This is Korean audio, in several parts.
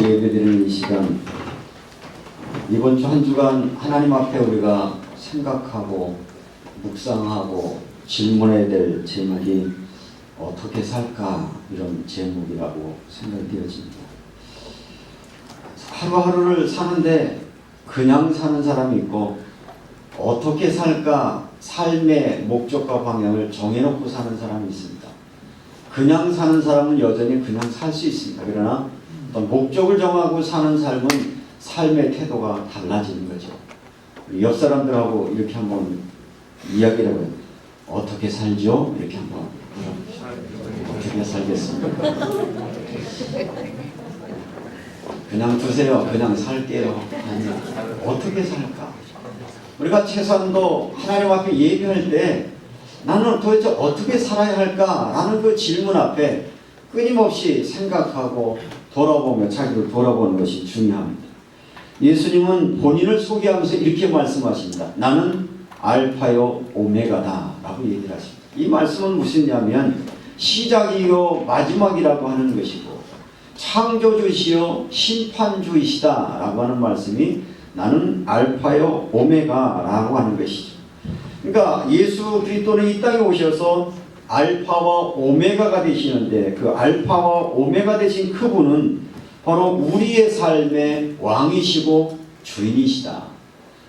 예배드리는 이 시간, 이번 주 한 주간 하나님 앞에 우리가 생각하고 묵상하고 질문해야 될 제목이 어떻게 살까, 이런 제목이라고 생각이 되어집니다. 하루하루를 사는데 그냥 사는 사람이 있고, 어떻게 살까 삶의 목적과 방향을 정해놓고 사는 사람이 있습니다. 그냥 사는 사람은 여전히 그냥 살 수 있습니다. 그러나 어떤 목적을 정하고 사는 삶은 삶의 태도가 달라지는 거죠. 옆 사람들하고 이렇게 한번 이야기를 해요. 어떻게 살죠? 이렇게 한번. 어떻게 살겠습니까? 그냥 두세요. 그냥 살게요. 아니, 어떻게 살까? 우리가 최소한도 하나님 앞에 예배할 때 나는 도대체 어떻게 살아야 할까? 라는 그 질문 앞에 끊임없이 생각하고 돌아보며 자기를 돌아보는 것이 중요합니다. 예수님은 본인을 소개하면서 이렇게 말씀하십니다. 나는 알파요 오메가다 라고 얘기를 하십니다. 이 말씀은 무엇이냐면 시작이요 마지막이라고 하는 것이고, 창조주시요 심판주이시다 라고 하는 말씀이 나는 알파요 오메가라고 하는 것이죠. 그러니까 예수 그리스도는 이 땅에 오셔서 알파와 오메가가 되시는데, 그 알파와 오메가 되신 그분은 바로 우리의 삶의 왕이시고 주인이시다.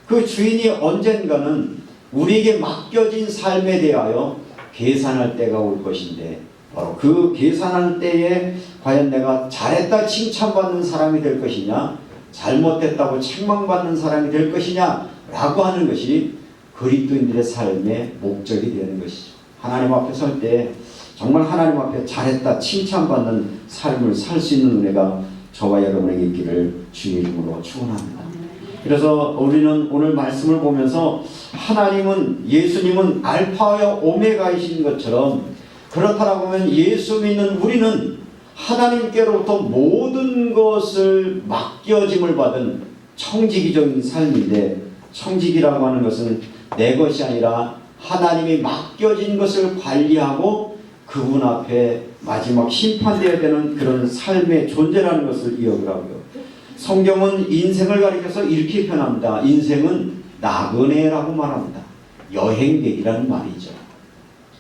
그 주인이 언젠가는 우리에게 맡겨진 삶에 대하여 계산할 때가 올 것인데, 바로 그 계산할 때에 과연 내가 잘했다 칭찬받는 사람이 될 것이냐, 잘못했다고 책망받는 사람이 될 것이냐 라고 하는 것이 그리스도인들의 삶의 목적이 되는 것이죠. 하나님 앞에 설 때 정말 하나님 앞에 잘했다 칭찬받는 삶을 살 수 있는 은혜가 저와 여러분에게 있기를 주의 이름으로 축원합니다. 그래서 우리는 오늘 말씀을 보면서 하나님은, 예수님은 알파와 오메가이신 것처럼, 그렇다라고 하면 예수 믿는 우리는 하나님께로부터 모든 것을 맡겨짐을 받은 청지기적인 삶인데, 청지기라고 하는 것은 내 것이 아니라 하나님이 맡겨진 것을 관리하고 그분 앞에 마지막 심판되어야 되는 그런 삶의 존재라는 것을 기억하고요. 성경은 인생을 가리켜서 이렇게 표현합니다. 인생은 나그네라고 말합니다. 여행객이라는 말이죠.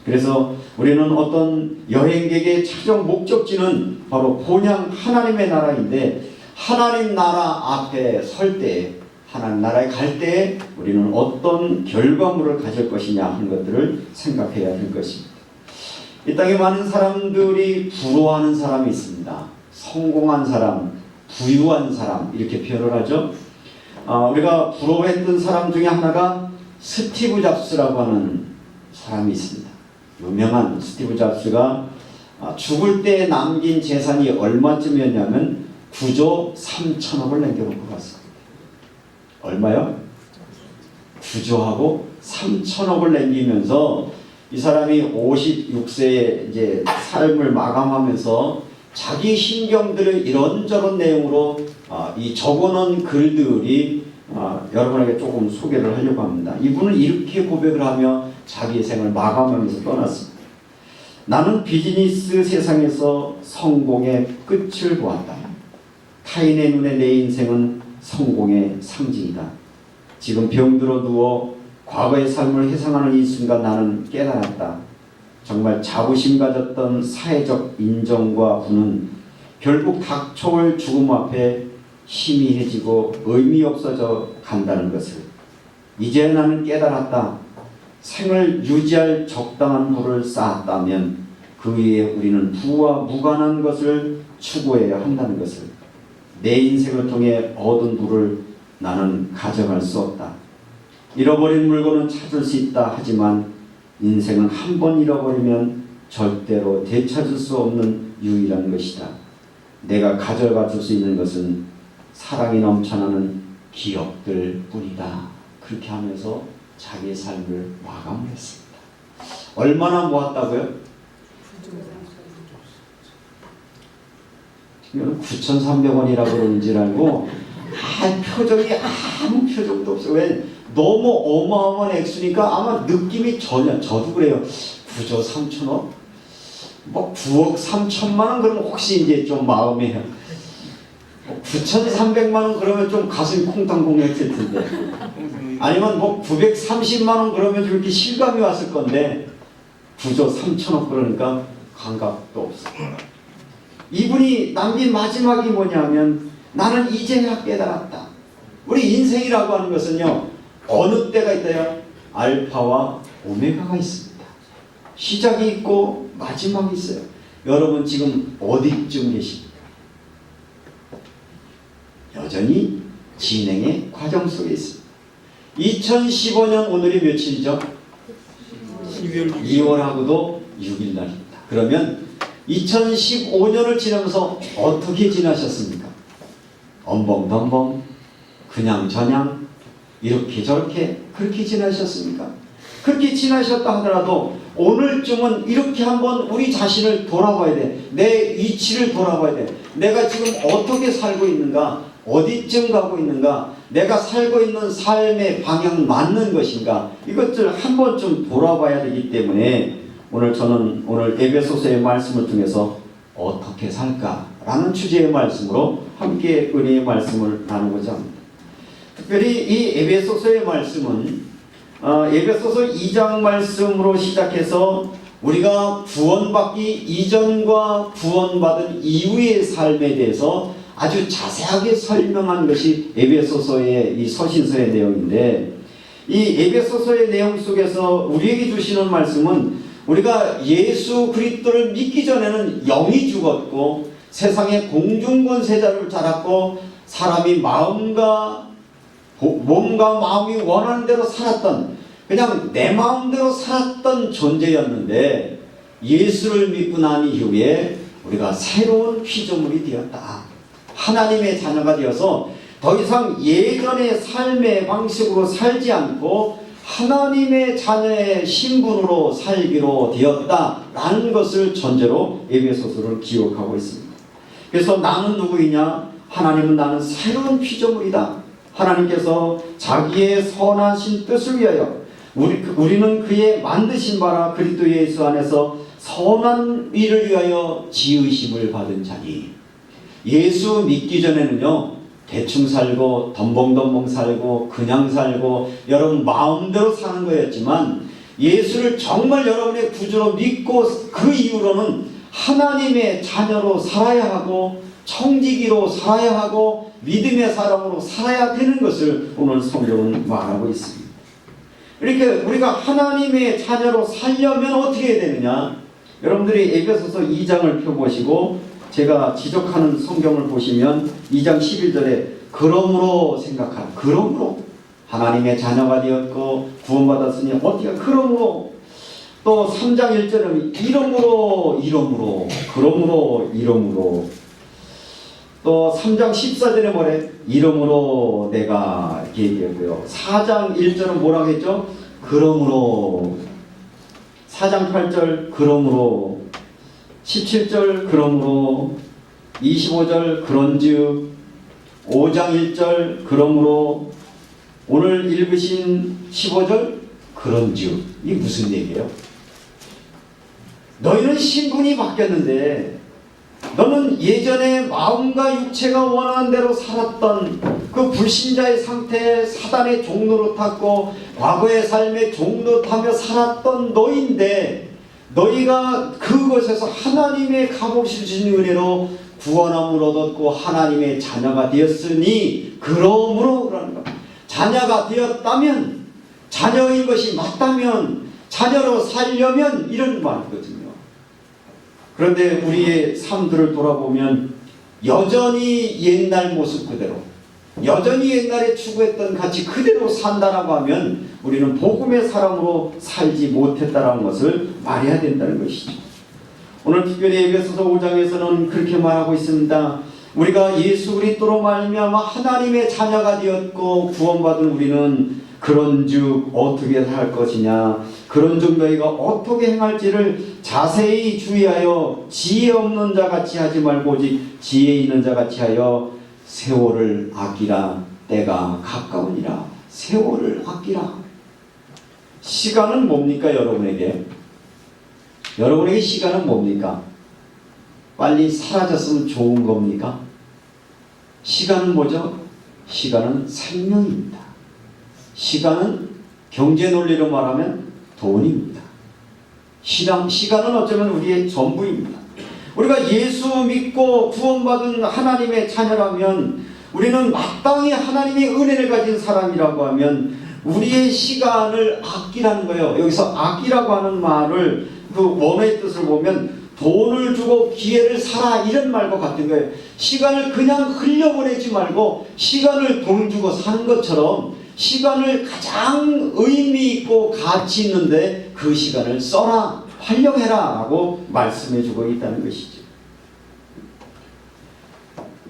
그래서 우리는 어떤 여행객의 최종 목적지는 바로 본향 하나님의 나라인데, 하나님 나라 앞에 설 때, 하나님 나라에 갈 때 우리는 어떤 결과물을 가질 것이냐 하는 것들을 생각해야 될 것입니다. 이 땅에 많은 사람들이 부러워하는 사람이 있습니다. 성공한 사람, 부유한 사람, 이렇게 표현을 하죠. 우리가 부러워했던 사람 중에 하나가 스티브 잡스라고 하는 사람이 있습니다. 유명한 스티브 잡스가 죽을 때 남긴 재산이 얼마쯤이었냐면 9조 3천억을 남겨놓고 갔습니다. 얼마요? 9조하고 3천억을 남기면서 이 사람이 56세에 이제 삶을 마감하면서 자기 심경들을 이런저런 내용으로 이 적어놓은 글들이 여러분에게 조금 소개를 하려고 합니다. 이분은 이렇게 고백을 하며 자기의 생을 마감하면서 떠났습니다. 나는 비즈니스 세상에서 성공의 끝을 보았다. 타인의 눈에 내 인생은 성공의 상징이다. 지금 병들어 누워 과거의 삶을 회상하는 이 순간 나는 깨달았다. 정말 자부심 가졌던 사회적 인정과 부는 결국 닥쳐올 죽음 앞에 희미해지고 의미 없어져 간다는 것을 이제 나는 깨달았다. 생을 유지할 적당한 부를 쌓았다면 그 위에 우리는 부와 무관한 것을 추구해야 한다는 것을, 내 인생을 통해 얻은 부를 나는 가져갈 수 없다. 잃어버린 물건은 찾을 수 있다 하지만 인생은 한 번 잃어버리면 절대로 되찾을 수 없는 유일한 것이다. 내가 가져가 줄 수 있는 것은 사랑이 넘쳐나는 기억들 뿐이다. 그렇게 하면서 자기의 삶을 마감했습니다. 얼마나 모았다고요? 9,300원이라고 그러는 줄 알고 표정이 아무 표정도 없어요. 왜? 너무 어마어마한 액수니까 아마 느낌이 전혀, 저도 그래요. 9조 3천억? 뭐 9억 3천만 원 그러면 혹시 이제 좀 마음에 9,300만 원 그러면 좀 가슴이 콩탕콩했을 텐데, 아니면 뭐 930만 원 그러면 좀 이렇게 실감이 왔을 건데 9조 3천억 그러니까 감각도 없어. 이분이 남긴 마지막이 뭐냐면 나는 이제야 깨달았다. 우리 인생이라고 하는 것은요, 어느 때가 있다요? 알파와 오메가가 있습니다. 시작이 있고 마지막이 있어요. 여러분 지금 어디쯤 계십니까? 여전히 진행의 과정 속에 있습니다. 2015년 오늘이 며칠이죠? 2월하고도 6일 날입니다. 그러면 2015년을 지나면서 어떻게 지나셨습니까? 엄벙덤벙, 그냥저냥, 이렇게 저렇게 그렇게 지나셨습니까? 그렇게 지나셨다 하더라도 오늘쯤은 이렇게 한번 우리 자신을 돌아봐야 돼. 내 위치를 돌아봐야 돼. 내가 지금 어떻게 살고 있는가? 어디쯤 가고 있는가? 내가 살고 있는 삶의 방향 맞는 것인가? 이것들 한 번쯤 돌아봐야 되기 때문에 저는 오늘 에베소서의 말씀을 통해서 어떻게 살까라는 주제의 말씀으로 함께 은혜의 말씀을 나누고자 합니다. 특별히 이 에베소서의 말씀은 에베소서 2장 말씀으로 시작해서 우리가 구원받기 이전과 구원받은 이후의 삶에 대해서 아주 자세하게 설명한 것이 에베소서의 이 서신서의 내용인데, 이 에베소서의 내용 속에서 우리에게 주시는 말씀은 우리가 예수 그리스도를 믿기 전에는 영이 죽었고 세상의 공중권세자를 자랐고 사람이 몸과 마음이 원하는 대로 살았던, 그냥 내 마음대로 살았던 존재였는데 예수를 믿고 난 이후에 우리가 새로운 피조물이 되었다. 하나님의 자녀가 되어서 더 이상 예전의 삶의 방식으로 살지 않고 하나님의 자녀의 신분으로 살기로 되었다라는 것을 전제로 에베소서를 기록하고 있습니다. 그래서 나는 누구이냐? 하나님은 나는 새로운 피조물이다. 하나님께서 자기의 선하신 뜻을 위하여 우리는 그의 만드신 바라 그리스도 예수 안에서 선한 일을 위하여 지으심을 받은 자니, 예수 믿기 전에는요 대충 살고 덤벙덤벙 살고 그냥 살고 여러분 마음대로 사는 거였지만, 예수를 정말 여러분의 구주로 믿고 그 이후로는 하나님의 자녀로 살아야 하고 청지기로 살아야 하고 믿음의 사람으로 살아야 되는 것을 오늘 성경은 말하고 있습니다. 이렇게 우리가 하나님의 자녀로 살려면 어떻게 해야 되느냐? 여러분들이 에베소서 2장을 펴보시고 제가 지적하는 성경을 보시면 2장 11절에 그러므로 생각하라. 그러므로 하나님의 자녀가 되었고 구원받았으니 어떻게 그러므로, 또 3장 1절은 이러므로 또 3장 14절에 뭐래? 이러므로 내가 이렇게 얘기하고요. 4장 1절은 뭐라고 했죠? 그러므로. 4장 8절 그러므로, 17절 그러므로, 25절 그런즉, 5장 1절 그러므로, 오늘 읽으신 15절 그런즉. 이게 무슨 얘기예요? 너희는 신분이 바뀌었는데 너는 예전에 마음과 육체가 원하는 대로 살았던 그 불신자의 상태에 사단의 종로로 탔고 과거의 삶의 종로 타며 살았던 너희인데, 너희가 그것에서 하나님의 값없이 주신 은혜로 구원함을 얻었고 하나님의 자녀가 되었으니 그러므로 그러는 거야. 자녀가 되었다면, 자녀인 것이 맞다면, 자녀로 살려면 이런 말이거든요. 그런데 우리의 삶들을 돌아보면 여전히 옛날 모습 그대로, 여전히 옛날에 추구했던 가치 그대로 산다라고 하면 우리는 복음의 사람으로 살지 못했다라는 것을 말해야 된다는 것이죠. 오늘 특별히 에베소서 5장에서는 그렇게 말하고 있습니다. 우리가 예수 그리스도로 말미암아 하나님의 자녀가 되었고 구원받은 우리는 그런즉 어떻게 할 것이냐, 그런즉 너희가 어떻게 행할지를 자세히 주의하여 지혜 없는 자같이 하지 말고 오직 지혜 있는 자같이 하여 세월을 아끼라. 때가 가까우니라. 세월을 아끼라. 시간은 뭡니까? 여러분에게 시간은 뭡니까? 빨리 사라졌으면 좋은 겁니까? 시간은 뭐죠? 시간은 생명입니다. 시간은 경제 논리로 말하면 돈입니다. 시간은 어쩌면 우리의 전부입니다. 우리가 예수 믿고 구원받은 하나님의 자녀라면, 우리는 마땅히 하나님의 은혜를 가진 사람이라고 하면 우리의 시간을 아끼라는 거예요. 여기서 아끼라고 하는 말을 그 원어의 뜻을 보면 돈을 주고 기회를 사라, 이런 말과 같은 거예요. 시간을 그냥 흘려보내지 말고 시간을 돈 주고 사는 것처럼 시간을 가장 의미 있고 가치 있는데 그 시간을 써라, 활용해라 라고 말씀해주고 있다는 것이죠.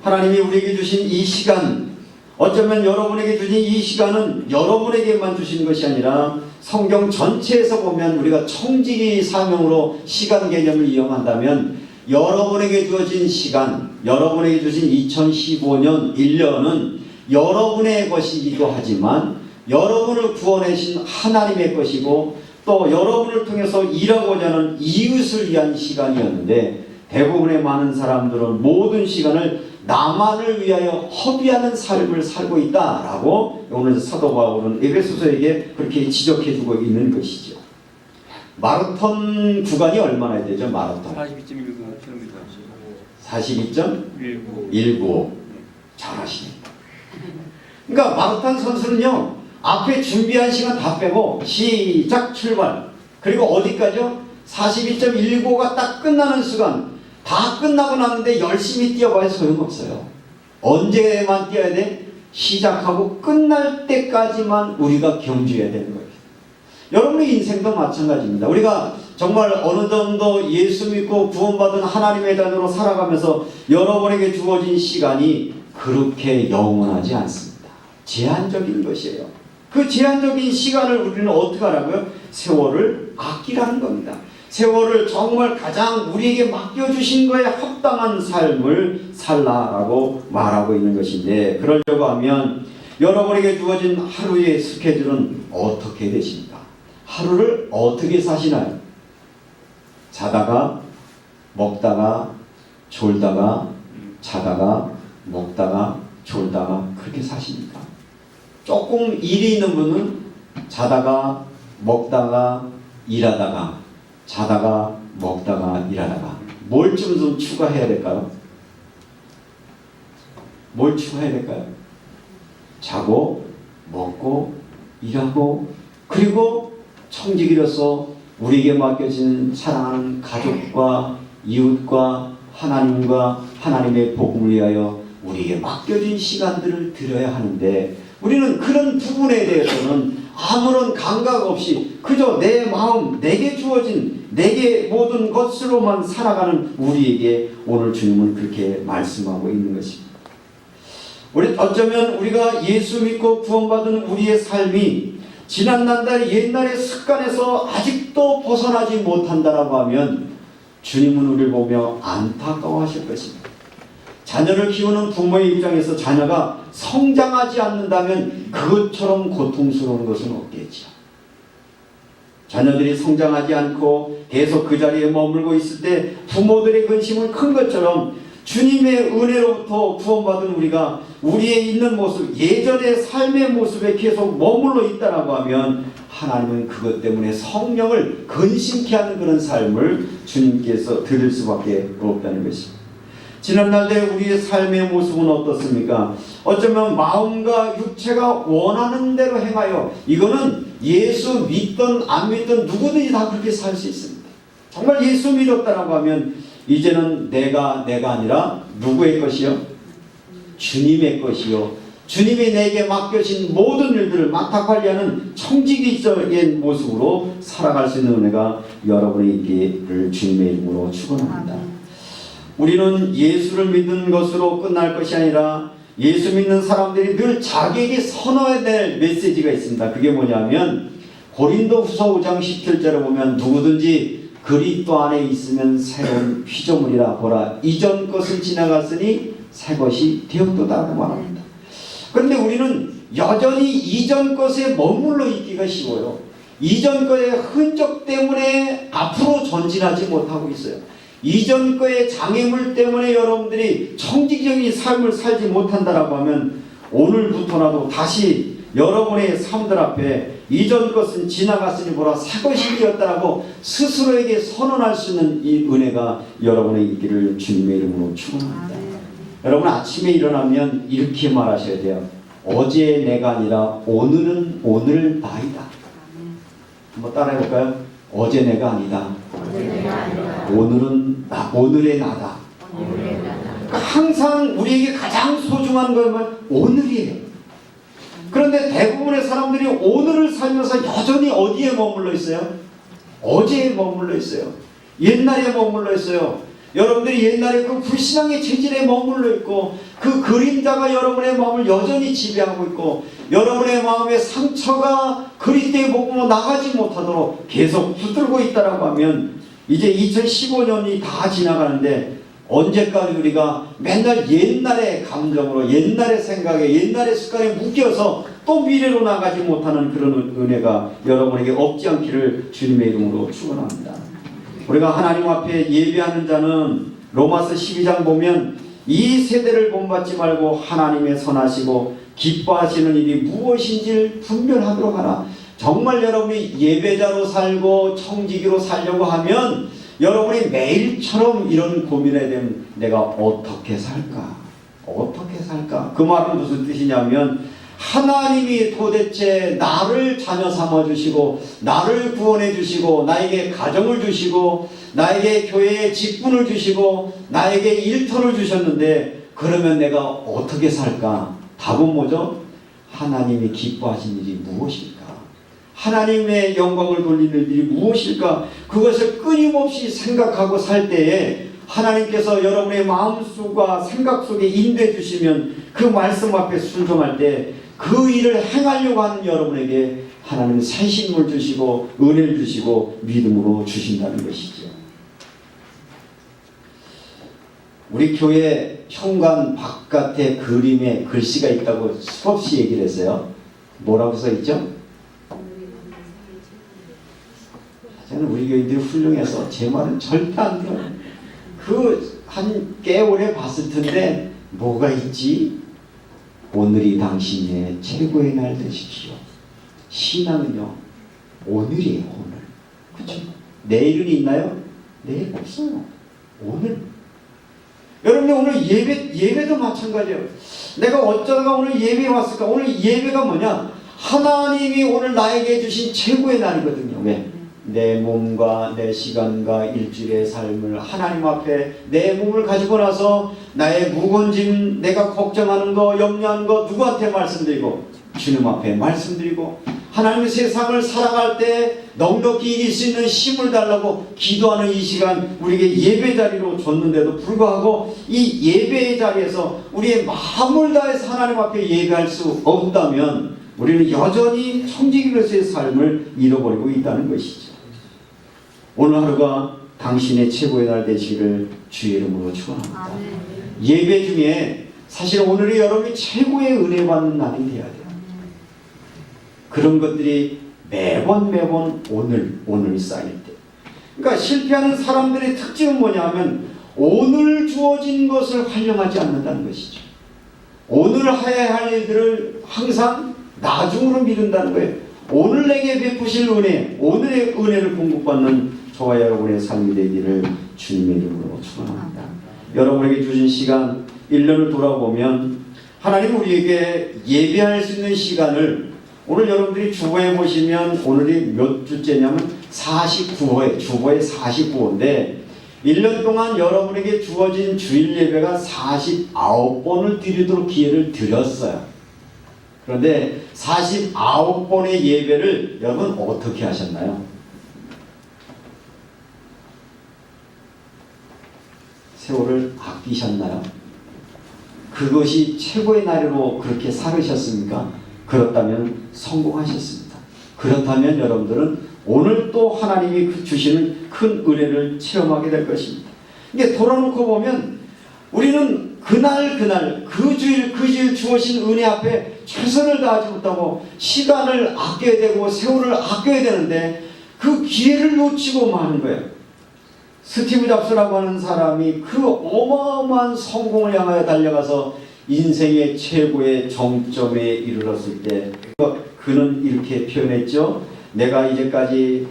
하나님이 우리에게 주신 이 시간, 어쩌면 여러분에게 주신 이 시간은 여러분에게만 주신 것이 아니라 성경 전체에서 보면 우리가 청지기 사명으로 시간 개념을 이용한다면 여러분에게 주어진 시간, 여러분에게 주신 2015년 1년은 여러분의 것이기도 하지만 여러분을 구원하신 하나님의 것이고 또 여러분을 통해서 일하고자 하는 이웃을 위한 시간이었는데, 대부분의 많은 사람들은 모든 시간을 나만을 위하여 허비하는 삶을 살고 있다라고 오늘 사도 바울은 에베소서에게 그렇게 지적해주고 있는 것이죠. 마라톤 구간이 얼마나 되죠? 마라톤 42.19km. 42.19. 잘하시네. 그러니까 마라톤 선수는요, 앞에 준비한 시간 다 빼고 시작, 출발, 그리고 어디까지요? 42.19가 딱 끝나는 순간, 다 끝나고 났는데 열심히 뛰어봐야 소용없어요. 언제만 뛰어야 돼? 시작하고 끝날 때까지만 우리가 경주해야 되는 거예요. 여러분의 인생도 마찬가지입니다. 우리가 정말 어느 정도 예수 믿고 구원받은 하나님의 자녀로 살아가면서 여러분에게 주어진 시간이 그렇게 영원하지 않습니다. 제한적인 것이에요. 그 제한적인 시간을 우리는 어떻게 하라고요? 세월을 아끼라는 겁니다. 세월을 정말 가장 우리에게 맡겨주신 거에 합당한 삶을 살라라고 말하고 있는 것인데, 그러려고 하면 여러분에게 주어진 하루의 스케줄은 어떻게 되십니까? 하루를 어떻게 사시나요? 자다가 먹다가 졸다가 자다가 먹다가 졸다가 그렇게 사십니까? 조금 일이 있는 분은 자다가 먹다가 일하다가 자다가 먹다가 일하다가 뭘 좀 추가해야 될까요? 뭘 추가해야 될까요? 자고 먹고 일하고, 그리고 청지기로서 우리에게 맡겨진 사랑하는 가족과 이웃과 하나님과 하나님의 복음을 위하여 우리에게 맡겨진 시간들을 드려야 하는데, 우리는 그런 부분에 대해서는 아무런 감각 없이 그저 내 마음, 내게 주어진 내게 모든 것으로만 살아가는 우리에게 오늘 주님은 그렇게 말씀하고 있는 것입니다. 우리 어쩌면 우리가 예수 믿고 구원받은 우리의 삶이 지난날 옛날의 습관에서 아직도 벗어나지 못한다라고 하면 주님은 우리를 보며 안타까워하실 것입니다. 자녀를 키우는 부모의 입장에서 자녀가 성장하지 않는다면 그것처럼 고통스러운 것은 없겠죠. 자녀들이 성장하지 않고 계속 그 자리에 머물고 있을 때 부모들의 근심은 큰 것처럼 주님의 은혜로부터 구원받은 우리가 우리의 있는 모습, 예전의 삶의 모습에 계속 머물러 있다라고 하면 하나님은 그것 때문에 성령을 근심케 하는 그런 삶을 주님께서 드릴 수밖에 없다는 것입니다. 지난날에 우리의 삶의 모습은 어떻습니까? 어쩌면 마음과 육체가 원하는 대로 행하여, 이거는 예수 믿던 안 믿던 누구든지 다 그렇게 살 수 있습니다. 정말 예수 믿었다라고 하면 이제는 내가 아니라 누구의 것이요? 주님의 것이요. 주님이 내게 맡겨진 모든 일들을 맡아 관리하는 청지기적인 모습으로 살아갈 수 있는 은혜가 여러분의 있기를 주님의 이름으로 축원합니다. 우리는 예수를 믿는 것으로 끝날 것이 아니라 예수 믿는 사람들이 늘 자기에게 선언해야 될 메시지가 있습니다. 그게 뭐냐면 고린도후서 5장 17절에 보면 누구든지 그리스도 안에 있으면 새로운 피조물이라, 보라 이전 것은 지나갔으니 새 것이 되었도다라고 말합니다. 그런데 우리는 여전히 이전 것에 머물러 있기가 쉬워요. 이전 것의 흔적 때문에 앞으로 전진하지 못하고 있어요. 이전 거의 장애물 때문에 여러분들이 청지기적인 삶을 살지 못한다라고 하면 오늘부터라도 다시 여러분의 삶들 앞에 이전 것은 지나갔으니 보라 새 것이 되었다라고 스스로에게 선언할 수 있는 이 은혜가 여러분의 있기를 주님의 이름으로 축원합니다. 여러분 아침에 일어나면 이렇게 말하셔야 돼요. 어제 내가 아니라 오늘은 오늘 나이다. 한번 따라해볼까요? 어제 내가 아니다. 오늘은 오늘의 나다. 항상 우리에게 가장 소중한 것은 오늘이에요. 그런데 대부분의 사람들이 오늘을 살면서 여전히 어디에 머물러 있어요? 어제에 머물러 있어요. 옛날에 머물러 있어요. 여러분들이 옛날에 그 불신앙의 체질에 머물러 있고 그 그림자가 여러분의 마음을 여전히 지배하고 있고 여러분의 마음의 상처가 그리스도의 복음으로 나가지 못하도록 계속 붙들고 있다라고 하면 이제 2015년이 다 지나가는데 언제까지 우리가 맨날 옛날의 감정으로 옛날의 생각에 옛날의 습관에 묶여서 또 미래로 나가지 못하는 그런 은혜가 여러분에게 없지 않기를 주님의 이름으로 축원합니다. 우리가 하나님 앞에 예배하는 자는 로마서 12장 보면 이 세대를 본받지 말고 하나님의 선하시고 기뻐하시는 일이 무엇인지를 분별하도록 하라. 정말 여러분이 예배자로 살고 청지기로 살려고 하면 여러분이 매일처럼 이런 고민해야 되면 내가 어떻게 살까? 어떻게 살까? 그 말은 무슨 뜻이냐면 하나님이 도대체 나를 자녀 삼아주시고 나를 구원해 주시고 나에게 가정을 주시고 나에게 교회에 직분을 주시고 나에게 일터를 주셨는데 그러면 내가 어떻게 살까? 답은 뭐죠? 하나님이 기뻐하신 일이 무엇일까? 하나님의 영광을 돌리는 일이 무엇일까? 그것을 끊임없이 생각하고 살 때에 하나님께서 여러분의 마음속과 생각 속에 인도해 주시면 그 말씀 앞에 순종할 때 그 일을 행하려고 하는 여러분에게 하나님은 새 힘을 주시고 은혜를 주시고 믿음으로 주신다는 것이죠. 우리 교회 현관 바깥에 그림에 글씨가 있다고 수없이 얘기를 했어요. 뭐라고 써있죠? 저는 우리 교인들이 훌륭해서 제 말은 절대 안 들어요. 한 꽤 오래 봤을 텐데 뭐가 있지? 오늘이 당신의 최고의 날 되십시오. 신앙은요 오늘이에요. 오늘. 그렇죠? 내일은 있나요? 내일 없어요. 오늘. 여러분들 오늘 예배도 마찬가지예요. 내가 어쩌다가 오늘 예배에 왔을까? 오늘 예배가 뭐냐? 하나님이 오늘 나에게 주신 최고의 날이거든요. 왜? 내 몸과 내 시간과 일주일의 삶을 하나님 앞에 내 몸을 가지고 나서 나의 무거운 짐, 내가 걱정하는 거, 염려하는 거 누구한테 말씀드리고 주님 앞에 말씀드리고 하나님의 세상을 살아갈 때 넉넉히 이길 수 있는 힘을 달라고 기도하는 이 시간 우리에게 예배 자리로 줬는데도 불구하고 이 예배의 자리에서 우리의 마음을 다해서 하나님 앞에 예배할 수 없다면 우리는 여전히 청지기로서의 삶을 잃어버리고 있다는 것이죠. 오늘 하루가 당신의 최고의 날 되시기를 주의 이름으로 축원합니다. 예배 중에 사실 오늘이 여러분이 최고의 은혜 받는 날이 되어야 돼요. 그런 것들이 매번 오늘 쌓일 때. 그러니까 실패하는 사람들의 특징은 뭐냐면 오늘 주어진 것을 활용하지 않는다는 것이죠. 오늘 해야 할 일들을 항상 나중으로 미룬다는 거예요. 오늘 내게 베푸실 은혜, 오늘의 은혜를 공급받는 저와 여러분의 삶이 되기를 주님의 이름으로 축원합니다. 여러분에게 주신 시간 1년을 돌아보면 하나님 우리에게 예배할 수 있는 시간을 오늘 여러분들이 주보에 보시면 오늘이 몇 주째냐면 49회, 주보에 49호인데 1년 동안 여러분에게 주어진 주일 예배가 49번을 드리도록 기회를 드렸어요. 그런데 49번의 예배를 여러분 어떻게 하셨나요? 세월을 아끼셨나요? 그것이 최고의 날로 그렇게 살으셨습니까? 그렇다면 성공하셨습니다. 그렇다면 여러분들은 오늘 또 하나님이 주시는 큰 은혜를 체험하게 될 것입니다. 이게 돌아놓고 보면 우리는 그날 그 주일 주어진 은혜 앞에 최선을 다하지 못하고 시간을 아껴야 되고 세월을 아껴야 되는데 그 기회를 놓치고 마는 거예요. 스티브 잡스라고 하는 사람이 그 어마어마한 성공을 향하여 달려가서 인생의 최고의 정점에 이르렀을 때 그는 이렇게 표현했죠. 내가 이제까지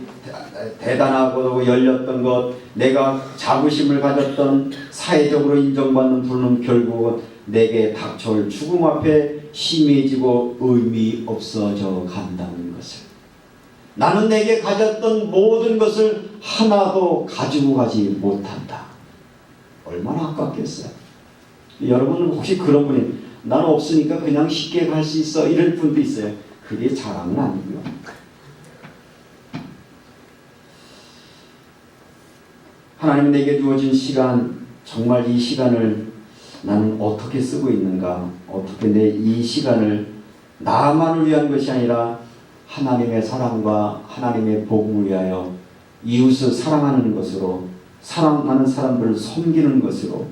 대단하고 열렸던 것, 내가 자부심을 가졌던 사회적으로 인정받는 부는 결국은 내게 닥쳐올 죽음 앞에 희미해지고 의미 없어져 간다는 것을. 나는 내게 가졌던 모든 것을 하나도 가지고 가지 못한다. 얼마나 아깝겠어요. 여러분은 혹시 그런 분이 나는 없으니까 그냥 쉽게 갈 수 있어 이런 분도 있어요. 그게 자랑은 아니고요. 하나님 내게 주어진 시간, 정말 이 시간을 나는 어떻게 쓰고 있는가, 어떻게 내 이 시간을 나만을 위한 것이 아니라 하나님의 사랑과 하나님의 복음을 위하여 이웃을 사랑하는 것으로, 사랑하는 사람들을 섬기는 것으로,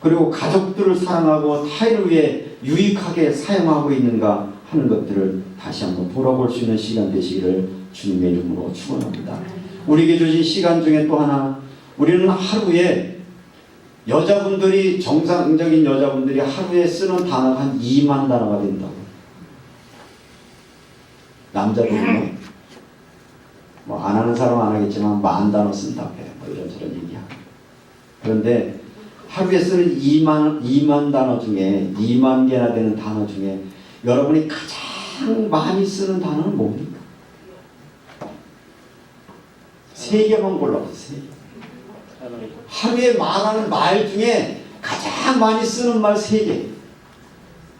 그리고 가족들을 사랑하고 타인을 위해 유익하게 사용하고 있는가 하는 것들을 다시 한번 돌아볼 수 있는 시간 되시기를 주님의 이름으로 축원합니다. 우리에게 주신 시간 중에 또 하나, 우리는 하루에 여자분들이, 정상적인 여자분들이 하루에 쓰는 단어가 한 2만 단어가 된다고. 남자분은 뭐 안 하는 사람은 안 하겠지만 10,000 단어 쓴다고 해요. 뭐 이런저런 얘기하고. 그런데 하루에 쓰는 2만 단어 중에, 2만 개나 되는 단어 중에 여러분이 가장 많이 쓰는 단어는 뭡니까? 3개만 골라보세요. 3개. 하루에 말하는 말 중에 가장 많이 쓰는 말 3개.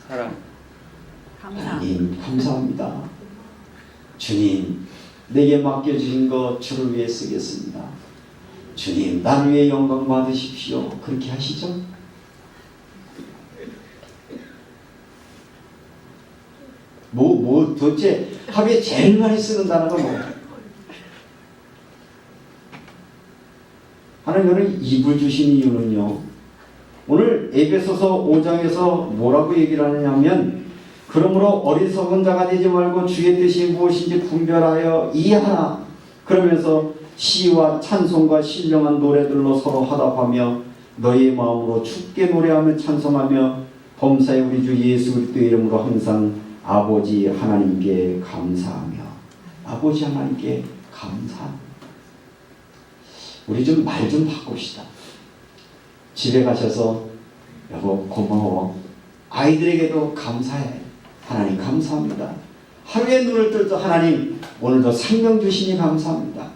사랑. 하나님 감사합니다. 주님 내게 맡겨주신 것 주를 위해 쓰겠습니다. 주님 나를 위해 영광 받으십시오. 그렇게 하시죠? 도대체 하루에 제일 많이 쓰는 단어가 뭐예요? 하나님은 입을 주신 이유는요, 오늘 에베소서 5장에서 뭐라고 얘기를 하느냐면, 그러므로 어리석은 자가 되지 말고 주의 뜻이 무엇인지 분별하여 이해하라. 그러면서 시와 찬송과 신령한 노래들로 서로 화답하며 너희의 마음으로 주께 노래하며 찬송하며 범사에 우리 주 예수 그리스도의 이름으로 항상 아버지 하나님께 감사하며. 아버지 하나님께 감사합니다. 우리 좀 말 좀 바꿉시다. 집에 가셔서 여보 고마워. 아이들에게도 감사해. 하나님 감사합니다. 하루에 눈을 뜰 때 하나님 오늘도 생명 주시니 감사합니다.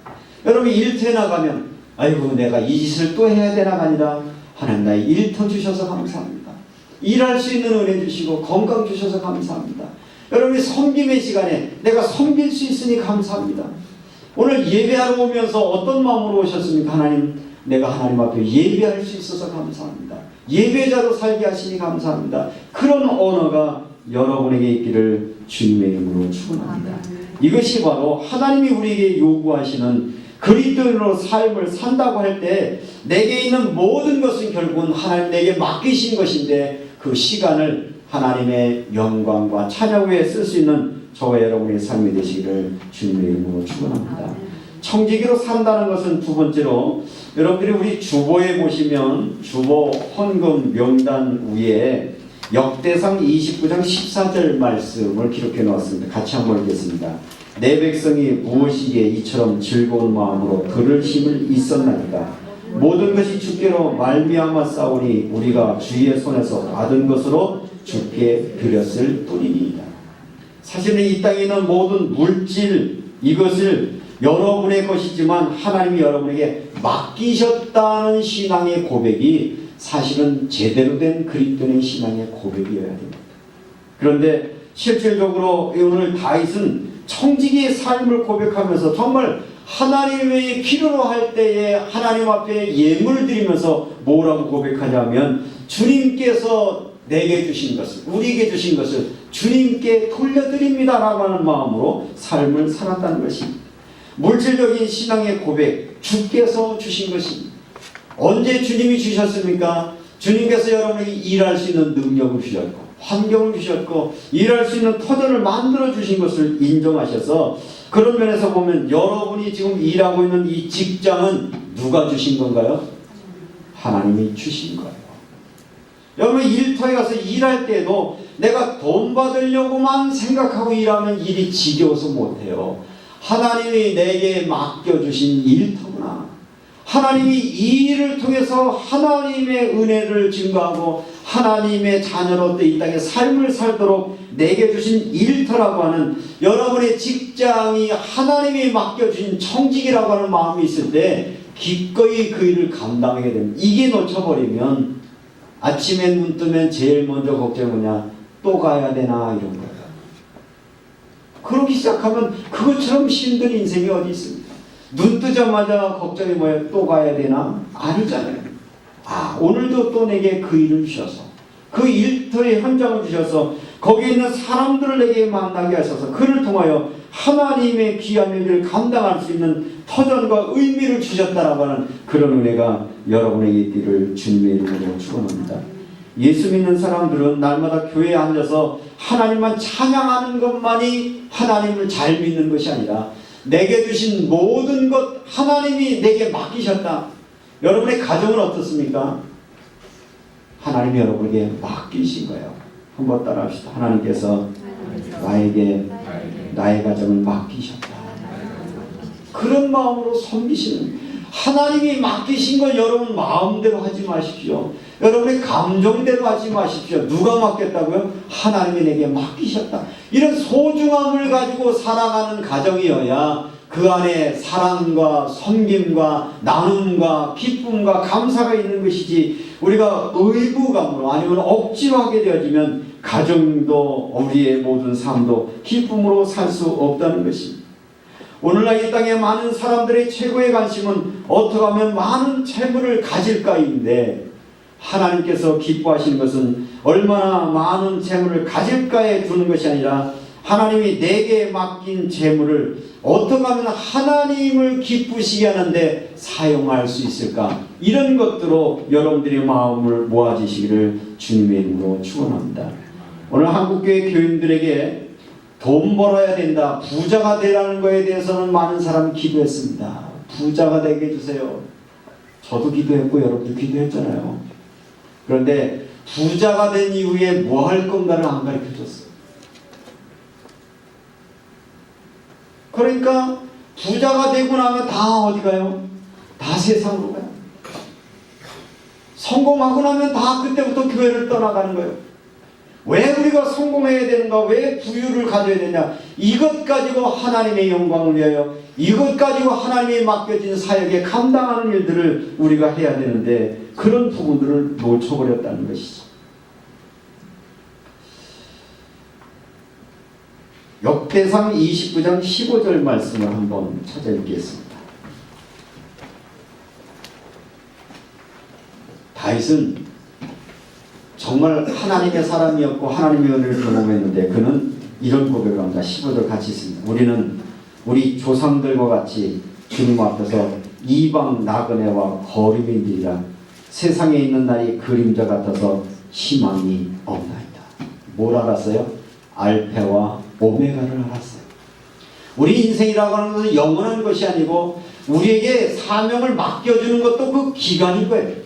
여러분 일터에 나가면 아이고 내가 이 짓을 또 해야 되나가 아니라 하나님 나의 일터 주셔서 감사합니다. 일할 수 있는 은혜 주시고 건강 주셔서 감사합니다. 여러분이 섬김의 시간에 내가 섬길 수 있으니 감사합니다. 오늘 예배하러 오면서 어떤 마음으로 오셨습니까? 하나님 내가 하나님 앞에 예배할 수 있어서 감사합니다. 예배자로 살게 하시니 감사합니다. 그런 언어가 여러분에게 있기를 주님의 이름으로 축원합니다. 이것이 바로 하나님이 우리에게 요구하시는 그리스도인으로 삶을 산다고 할 때 내게 있는 모든 것은 결국은 하나님 내게 맡기신 것인데 그 시간을 하나님의 영광과 찬양 위에 쓸 수 있는 저와 여러분의 삶이 되시기를 주님의 이름으로 축원합니다. 청지기로 산다는 것은 두 번째로 여러분들이 우리 주보에 보시면 주보 헌금 명단 위에 역대상 29장 14절 말씀을 기록해 놓았습니다. 같이 한번 읽겠습니다. 내 백성이 무엇이기에 이처럼 즐거운 마음으로 들을 힘을 있었나이까. 모든 것이 주께로 말미암아 싸우니 우리가 주의 손에서 받은 것으로 주께 드렸을 뿐이니이다. 사실은 이 땅에 있는 모든 물질 이것을 여러분의 것이지만 하나님이 여러분에게 맡기셨다는 신앙의 고백이 사실은 제대로 된 그리스도인의 신앙의 고백이어야 됩니다. 그런데 실질적으로 오늘 다윗은 청지기의 삶을 고백하면서 정말 하나님의 필요로 할 때에 하나님 앞에 예물을 드리면서 뭐라고 고백하냐면 주님께서 내게 주신 것을, 우리에게 주신 것을 주님께 돌려드립니다 라고 하는 마음으로 삶을 살았다는 것입니다. 물질적인 신앙의 고백, 주께서 주신 것입니다. 언제 주님이 주셨습니까? 주님께서 여러분에게 일할 수 있는 능력을 주셨고 환경을 주셨고 일할 수 있는 터전을 만들어 주신 것을 인정하셔서 그런 면에서 보면 여러분이 지금 일하고 있는 이 직장은 누가 주신 건가요? 하나님이 주신 거예요. 여러분 일터에 가서 일할 때도 내가 돈 받으려고만 생각하고 일하면 일이 지겨워서 못해요. 하나님이 내게 맡겨주신 일터구나. 하나님이 이 일을 통해서 하나님의 은혜를 증거하고 하나님의 자녀로서 이 땅에 삶을 살도록 내게 주신 일터라고 하는 여러분의 직장이 하나님이 맡겨주신 청직이라고 하는 마음이 있을 때 기꺼이 그 일을 감당하게 됩니다. 이게 놓쳐버리면 아침에 눈 뜨면 제일 먼저 걱정이 뭐냐? 또 가야 되나 이런 거예요. 그러기 시작하면 그것처럼 힘든 인생이 어디 있습니까? 눈 뜨자마자 걱정이 뭐예요? 또 가야 되나? 아니잖아요. 오늘도 또 내게 그 일을 주셔서 그 일터의 현장을 주셔서 거기에 있는 사람들을 내게 만나게 하셔서 그를 통하여 하나님의 귀한 일을 감당할 수 있는 터전과 의미를 주셨다라고 하는 그런 은혜가 여러분에게 있기를 주님의 이름으로 축원합니다. 예수 믿는 사람들은 날마다 교회에 앉아서 하나님만 찬양하는 것만이 하나님을 잘 믿는 것이 아니라 내게 주신 모든 것 하나님이 내게 맡기셨다. 여러분의 가정은 어떻습니까? 하나님이 여러분에게 맡기신 거예요. 한번 따라합시다. 하나님께서 나에게 나의 가정을 맡기셨다. 그런 마음으로 섬기시는, 하나님이 맡기신 걸 여러분 마음대로 하지 마십시오. 여러분의 감정대로 하지 마십시오. 누가 맡겼다고요? 하나님이 내게 맡기셨다. 이런 소중함을 가지고 살아가는 가정이어야 그 안에 사랑과 섬김과 나눔과 기쁨과 감사가 있는 것이지, 우리가 의무감으로 아니면 억지로 하게 되어지면 가정도 우리의 모든 삶도 기쁨으로 살 수 없다는 것입니다. 오늘날 이 땅에 많은 사람들의 최고의 관심은 어떻게 하면 많은 재물을 가질까인데, 하나님께서 기뻐하시는 것은 얼마나 많은 재물을 가질까에 두는 것이 아니라 하나님이 내게 맡긴 재물을 어떻게 하면 하나님을 기쁘시게 하는데 사용할 수 있을까, 이런 것들로 여러분들의 마음을 모아주시기를 주님의 이름으로 축원합니다. 오늘 한국교회 교인들에게 돈 벌어야 된다, 부자가 되라는 것에 대해서는 많은 사람이 기도했습니다. 부자가 되게 해주세요. 저도 기도했고 여러분도 기도했잖아요. 그런데 부자가 된 이후에 뭐 할 건가를 안 가르쳐줬어요. 그러니까 부자가 되고 나면 다 어디 가요? 다 세상으로 가요. 성공하고 나면 다 그때부터 교회를 떠나가는 거예요. 왜 우리가 성공해야 되는가? 왜 부유를 가져야 되냐? 이것 가지고 하나님의 영광을 위하여, 이것 가지고 하나님이 맡겨진 사역에 감당하는 일들을 우리가 해야 되는데 그런 부분들을 놓쳐버렸다는 것이죠. 역대상 29장 15절 말씀을 한번 찾아 읽겠습니다. 다윗은 정말 하나님의 사람이었고 하나님의 은혜를 경험했는데 그는 이런 고백을 합니다. 15절 같이 있습니다. 우리는 우리 조상들과 같이 주님 앞에서 이방 나그네와 거류민들이라 세상에 있는 날이 그림자 같아서 희망이 없나이다. 뭘 알았어요? 알페와 오메가를 알았어요. 우리 인생이라고 하는 것은 영원한 것이 아니고 우리에게 사명을 맡겨주는 것도 그 기간인 거예요.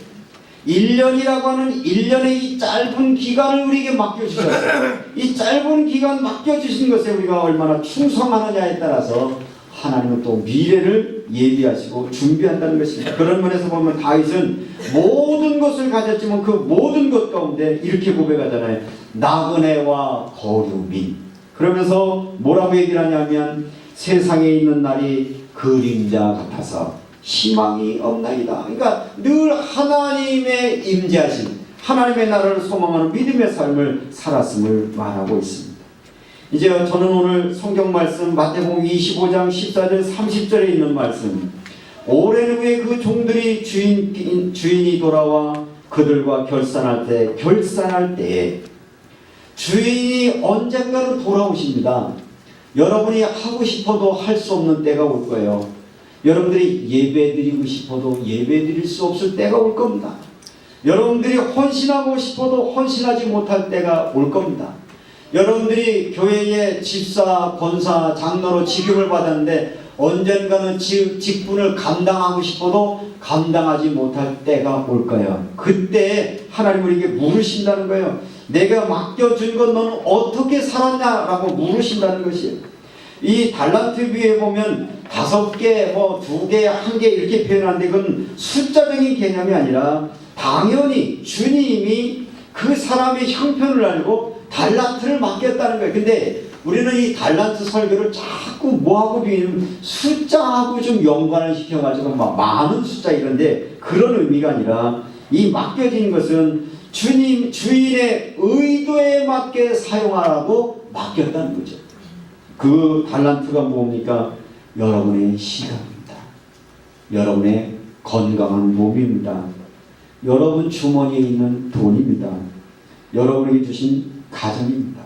1년이라고 하는 1년의 이 짧은 기간을 우리에게 맡겨주셨어요. 이 짧은 기간 맡겨주신 것에 우리가 얼마나 충성하느냐에 따라서 하나님은 또 미래를 예비하시고 준비한다는 것입니다. 그런 면에서 보면 다윗은 모든 것을 가졌지만 그 모든 것 가운데 이렇게 고백하잖아요. 나그네와 거류민. 그러면서 뭐라고 얘기를 하냐면 세상에 있는 날이 그림자 같아서 희망이 없나이다. 그러니까 늘 하나님의 임재하심, 하나님의 나라를 소망하는 믿음의 삶을 살았음을 말하고 있습니다. 이제 저는 오늘 성경 말씀 마태복음 25장 14절 30절에 있는 말씀, 오랜 후에 그 종들이 주인이 돌아와 그들과 결산할 때에 주인이 언젠가는 돌아오십니다. 여러분이 하고 싶어도 할 수 없는 때가 올 거예요. 여러분들이 예배드리고 싶어도 예배드릴 수 없을 때가 올 겁니다. 여러분들이 헌신하고 싶어도 헌신하지 못할 때가 올 겁니다. 여러분들이 교회의 집사, 권사, 장로로 직임을 받았는데 언젠가는 직분을 감당하고 싶어도 감당하지 못할 때가 올 거예요. 그때 하나님 우리에게 물으신다는 거예요. 내가 맡겨준 건 너는 어떻게 살았냐라고 물으신다는 것이에요. 이 달란트 비유에 보면 5개, 2개, 1개 이렇게 표현하는데 그건 숫자적인 개념이 아니라 당연히 주님이 그 사람의 형편을 알고 달란트를 맡겼다는 거예요. 근데 우리는 이 달란트 설교를 자꾸 뭐하고 비유는 숫자하고 좀 연관을 시켜가지고 막 많은 숫자 이런데 그런 의미가 아니라 이 맡겨진 것은 주인의 의도에 맞게 사용하라고 맡겼다는 거죠. 그 달란트가 뭡니까? 여러분의 시간입니다. 여러분의 건강한 몸입니다. 여러분 주머니에 있는 돈입니다. 여러분에게 주신 가정입니다.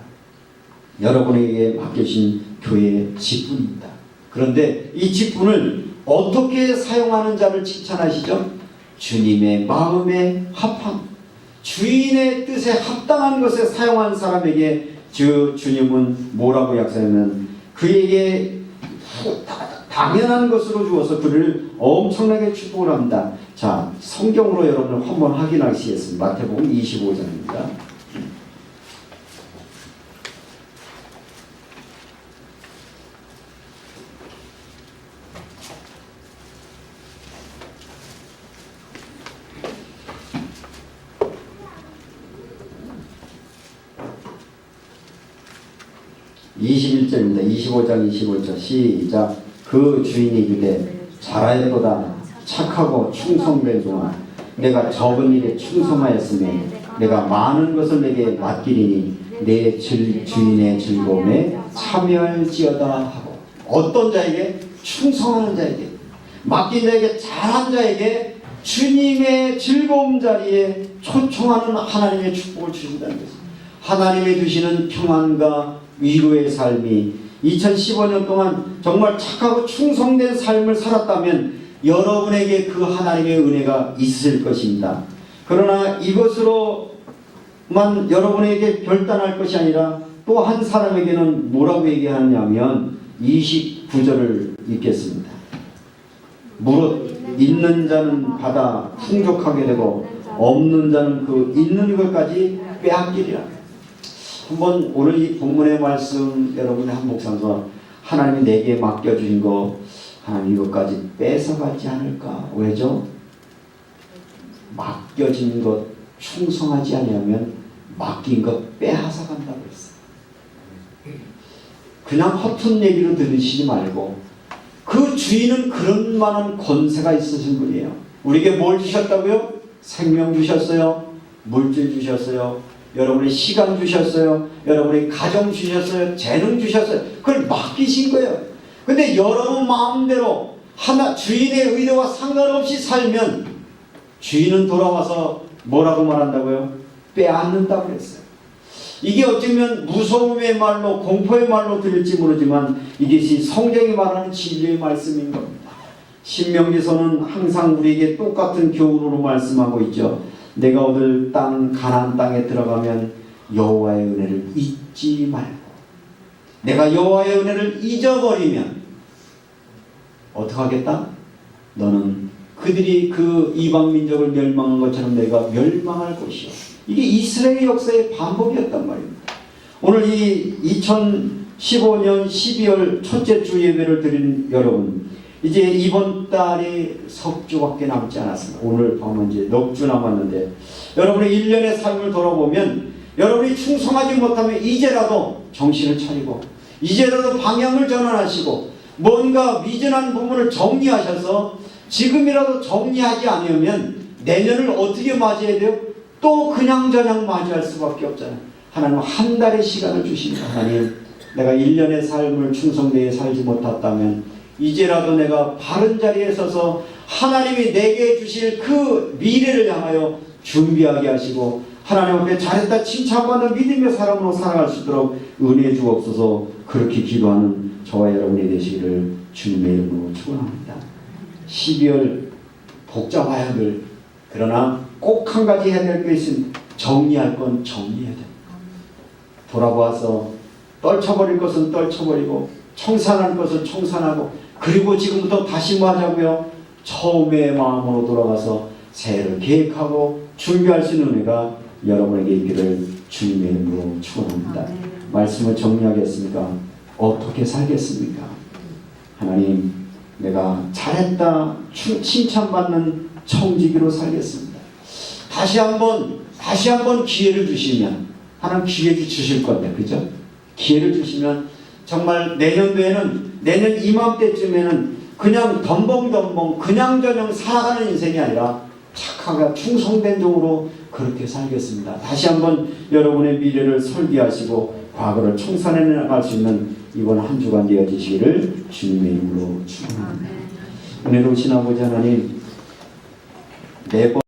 여러분에게 맡겨진 교회의 직분입니다. 그런데 이 직분을 어떻게 사용하는 자를 칭찬하시죠? 주님의 마음에 합한, 주인의 뜻에 합당한 것에 사용한 사람에게 주님은 뭐라고 약속하면 그에게 당연한 것으로 주어서 그를 엄청나게 축복을 합니다. 자, 성경으로 여러분을 한번 확인하시겠습니다. 마태복음 25장입니다. (21절입니다) 25장 25절 시작. 그 주인이 이르되 잘하였도다 착하고 충성된 종아 내가 적은 일에 충성하였으니 내가 많은 것을 내게 맡기리니 내 주인의 즐거움에 참여할지어다 하고. 어떤 자에게? 충성하는 자에게, 맡긴 자에게, 잘한 자에게 주님의 즐거움 자리에 초청하는 하나님의 축복을 주신다는 것입니다. 하나님의 주시는 평안과 위로의 삶이 2015년 동안 정말 착하고 충성된 삶을 살았다면 여러분에게 그 하나님의 은혜가 있을 것입니다. 그러나 이것으로만 여러분에게 결단할 것이 아니라 또 한 사람에게는 뭐라고 얘기하냐면 29절을 읽겠습니다. 무릇 있는 자는 받아 풍족하게 되고 없는 자는 그 있는 것까지 빼앗기리라. 한번 오늘 이 본문의 말씀 여러분의 한 묵상과 하나님이 내게 맡겨주신 거 하나님 이것까지 뺏어가지 않을까? 왜죠? 맡겨진 것 충성하지 않으면 맡긴 것 빼앗아 간다고 했어요. 그냥 허튼 얘기로 들으시지 말고 그 주인은 그런 만한 권세가 있으신 분이에요. 우리에게 뭘 주셨다고요? 생명 주셨어요. 물질 주셨어요. 여러분의 시간 주셨어요. 여러분의 가정 주셨어요. 재능 주셨어요. 그걸 맡기신 거예요. 근데 여러분 마음대로 주인의 의도와 상관없이 살면 주인은 돌아와서 뭐라고 말한다고요? 빼앗는다고 그랬어요. 이게 어쩌면 무서움의 말로 공포의 말로 들릴지 모르지만 이것이 성경이 말하는 진리의 말씀인 겁니다. 신명기서는 항상 우리에게 똑같은 교훈으로 말씀하고 있죠. 내가 오늘 가나안 땅에 들어가면 여호와의 은혜를 잊지 말고, 내가 여호와의 은혜를 잊어버리면 어떻게 하겠다? 너는 그들이 그 이방 민족을 멸망한 것처럼 내가 멸망할 것이요. 이게 이스라엘 역사의 반복이었단 말입니다. 오늘 이 2015년 12월 첫째 주 예배를 드린 여러분, 이제 이번 달이 석 주밖에 남지 않았습니다. 오늘 보면 이제 넉 주 남았는데 여러분의 1년의 삶을 돌아보면 여러분이 충성하지 못하면 이제라도 정신을 차리고 이제라도 방향을 전환하시고 뭔가 미진한 부분을 정리하셔서 지금이라도 정리하지 않으면 내년을 어떻게 맞이해야 돼요? 또 그냥저냥 맞이할 수밖에 없잖아요. 하나님은 한 달의 시간을 주십니다. 하나님, 내가 1년의 삶을 충성되게 살지 못했다면 이제라도 내가 바른 자리에 서서 하나님이 내게 주실 그 미래를 향하여 준비하게 하시고 하나님 앞에 잘했다 칭찬받는 믿음의 사람으로 살아갈 수 있도록 은혜 주옵소서. 그렇게 기도하는 저와 여러분이 되시기를 주님의 이름으로 축원합니다. 12월 복잡해야 될, 그러나 꼭 한 가지 해야 될 게 있습니다. 정리할 건 정리해야 됩니다. 돌아보아서 떨쳐버릴 것은 떨쳐버리고 청산할 것은 청산하고, 그리고 지금부터 다시 뭐 하자고요? 처음의 마음으로 돌아가서 새해를 계획하고 준비할 수 있는 은혜가 여러분에게 있기를 주님의 이름으로 축원합니다. 말씀을 정리하겠습니까? 어떻게 살겠습니까? 하나님, 내가 잘했다 칭찬받는 청지기로 살겠습니다. 다시 한번 기회를 주시면, 하나님 기회 주실 건데, 그죠? 기회를 주시면 정말 내년 이맘때쯤에는 그냥 덤벙덤벙 그냥저냥 살아가는 인생이 아니라 착하게 충성된 종으로 그렇게 살겠습니다. 다시 한번 여러분의 미래를 설계하시고 과거를 청산해 나갈 수 있는 이번 한 주간 되어지시기를 주님의 이름으로 축원합니다. 은혜로우신 아버지 하나님, 매번